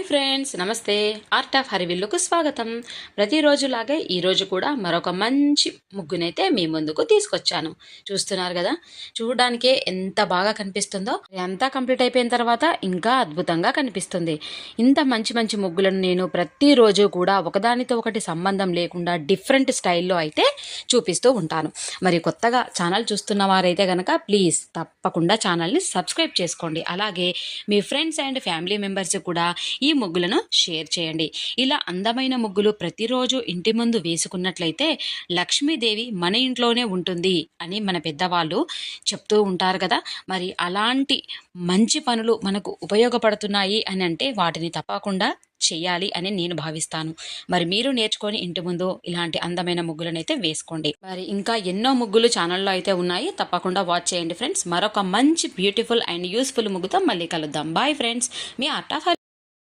Hi friends, నమస్తే. Art of హరివిల్లుకు స్వాగతం. ప్రతిరోజులాగే ఈరోజు కూడా మరొక మంచి ముగ్గునైతే మీ ముందుకు తీసుకొచ్చాను. చూస్తున్నారు కదా, చూడడానికే ఎంత బాగా కనిపిస్తుందో. అంతా కంప్లీట్ అయిపోయిన తర్వాత ఇంకా అద్భుతంగా కనిపిస్తుంది. ఇంత మంచి మంచి ముగ్గులను నేను ప్రతిరోజు కూడా ఒకదానితో ఒకటి సంబంధం లేకుండా డిఫరెంట్ స్టైల్లో అయితే చూపిస్తూ ఉంటాను. మరి కొత్తగా ఛానల్ చూస్తున్న వారైతే కనుక ప్లీజ్ తప్పకుండా ఛానల్ని సబ్స్క్రైబ్ చేసుకోండి. అలాగే మీ ఫ్రెండ్స్ అండ్ ఫ్యామిలీ మెంబర్స్ కూడా ఈ ముగ్గులను షేర్ చేయండి. ఇలా అందమైన ముగ్గులు ప్రతిరోజు ఇంటి ముందు వేసుకున్నట్లయితే లక్ష్మీదేవి మన ఇంట్లోనే ఉంటుంది అని మన పెద్దవాళ్ళు చెప్తూ ఉంటారు కదా. మరి అలాంటి మంచి పనులు మనకు ఉపయోగపడుతున్నాయి అని అంటే వాటిని తప్పకుండా చెయ్యాలి అని నేను భావిస్తాను. మరి మీరు నేర్చుకొని ఇంటి ముందు ఇలాంటి అందమైన ముగ్గులను అయితే వేసుకోండి. మరి ఇంకా ఎన్నో ముగ్గులు ఛానల్లో అయితే ఉన్నాయి, తప్పకుండా వాచ్ చేయండి ఫ్రెండ్స్. మరొక మంచి బ్యూటిఫుల్ అండ్ యూస్ఫుల్ ముగ్గుతో మళ్ళీ కలుద్దాం. బాయ్ ఫ్రెండ్స్, మీ ఆర్ట్ ఆఫ్